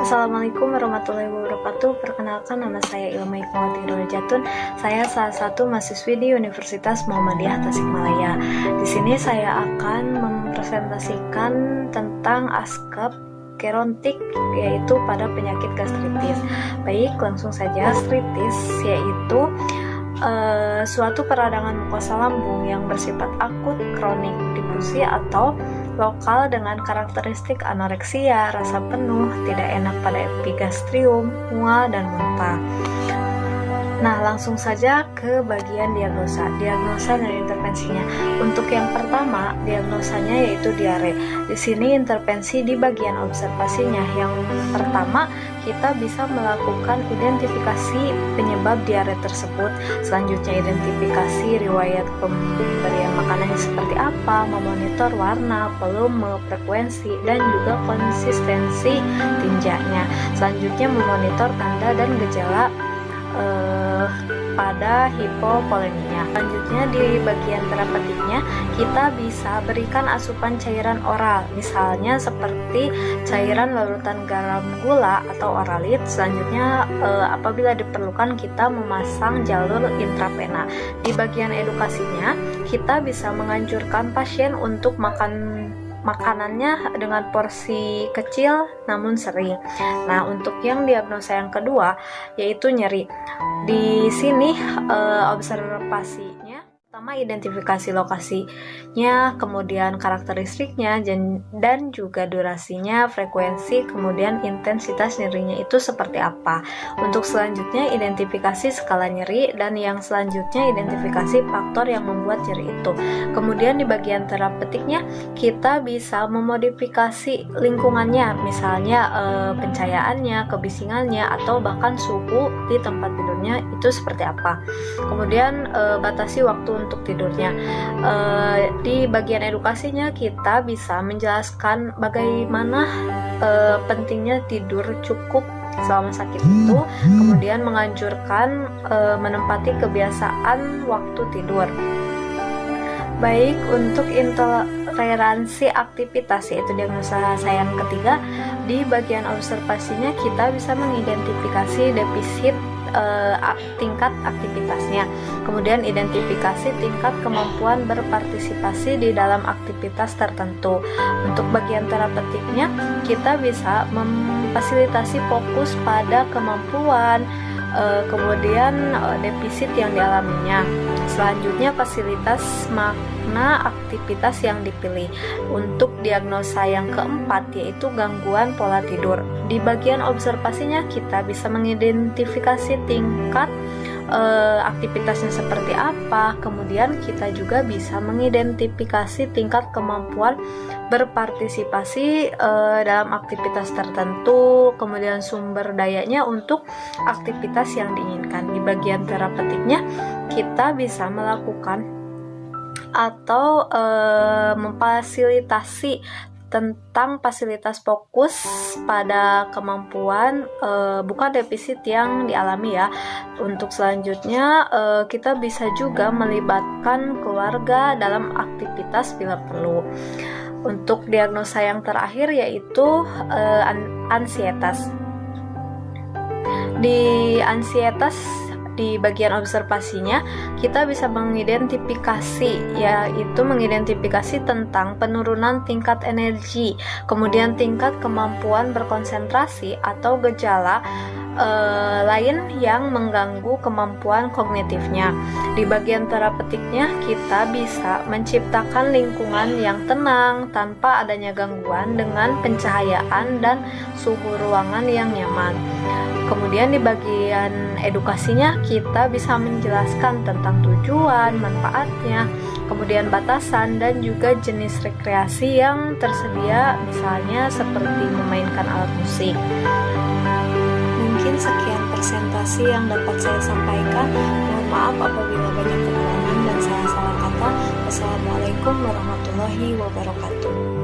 Assalamualaikum warahmatullahi wabarakatuh. Perkenalkan, nama saya Ilma Hikmawati Dorjatun. Saya salah satu mahasiswi di Universitas Muhammadiyah Tasikmalaya. Di sini saya akan mempresentasikan tentang ASCAP gerontik, yaitu pada penyakit gastritis. Baik, langsung saja. Gastritis yaitu suatu peradangan mukosa lambung yang bersifat akut, kronik, difusi atau lokal dengan karakteristik anoreksia, rasa penuh, tidak enak pada epigastrium, mual, dan muntah. Nah, langsung saja ke bagian diagnosa dan intervensinya. Untuk yang pertama, diagnosanya yaitu diare. Di sini intervensi di bagian observasinya. Yang pertama, kita bisa melakukan identifikasi penyebab diare tersebut. Selanjutnya, identifikasi riwayat pemberian makanannya seperti apa, memonitor warna, volume, frekuensi, dan juga konsistensi tinjanya. Selanjutnya, memonitor tanda dan gejala pada hipovoleminya. Selanjutnya, di bagian terapeutiknya kita bisa berikan asupan cairan oral, misalnya seperti cairan larutan garam gula atau oralit. Selanjutnya, apabila diperlukan, kita memasang jalur intravena. Di bagian edukasinya, kita bisa menganjurkan pasien untuk makanannya dengan porsi kecil namun sering. Nah, untuk yang diagnosa yang kedua yaitu nyeri. Di sini observasinya pertama identifikasi lokasinya, kemudian karakteristiknya dan juga durasinya, frekuensi, kemudian intensitas nyerinya itu seperti apa. Untuk selanjutnya identifikasi skala nyeri, dan yang selanjutnya identifikasi faktor yang membuat nyeri itu. Kemudian di bagian terapeutiknya kita bisa memodifikasi lingkungannya, misalnya pencahayaannya, kebisingannya, atau bahkan suhu di tempat tidurnya itu seperti apa. Kemudian batasi waktu untuk tidurnya. Di bagian edukasinya kita bisa menjelaskan bagaimana pentingnya tidur cukup selama sakit itu, kemudian menganjurkan menempati kebiasaan waktu tidur. Baik, untuk intoleransi aktivitas, yaitu diagnosa saya yang ketiga, di bagian observasinya kita bisa mengidentifikasi defisit tingkat aktivitasnya, kemudian identifikasi tingkat kemampuan berpartisipasi di dalam aktivitas tertentu. Untuk bagian terapeutiknya kita bisa memfasilitasi fokus pada kemampuan, kemudian defisit yang dialaminya. Selanjutnya, fasilitas makna aktivitas yang dipilih. Untuk diagnosa yang keempat yaitu gangguan pola tidur. Di bagian observasinya kita bisa mengidentifikasi tingkat aktivitasnya seperti apa, kemudian kita juga bisa mengidentifikasi tingkat kemampuan berpartisipasi dalam aktivitas tertentu, kemudian sumber dayanya untuk aktivitas yang diinginkan. Di bagian terapeutiknya kita bisa melakukan atau memfasilitasi tentang fasilitas fokus pada kemampuan, bukan defisit yang dialami ya. Untuk selanjutnya kita bisa juga melibatkan keluarga dalam aktivitas bila perlu. Untuk diagnosa yang terakhir yaitu ansietas. Di ansietas, di bagian observasinya kita bisa mengidentifikasi, yaitu mengidentifikasi tentang penurunan tingkat energi, kemudian tingkat kemampuan berkonsentrasi atau gejala lain yang mengganggu kemampuan kognitifnya. Di bagian terapeutiknya kita bisa menciptakan lingkungan yang tenang tanpa adanya gangguan dengan pencahayaan dan suhu ruangan yang nyaman. Kemudian di bagian edukasinya kita bisa menjelaskan tentang tujuan, manfaatnya, kemudian batasan, dan juga jenis rekreasi yang tersedia, misalnya seperti memainkan alat musik. Mungkin sekian presentasi yang dapat saya sampaikan. Mohon maaf apabila banyak kekurangan dan salah-salah kata. Wassalamualaikum warahmatullahi wabarakatuh.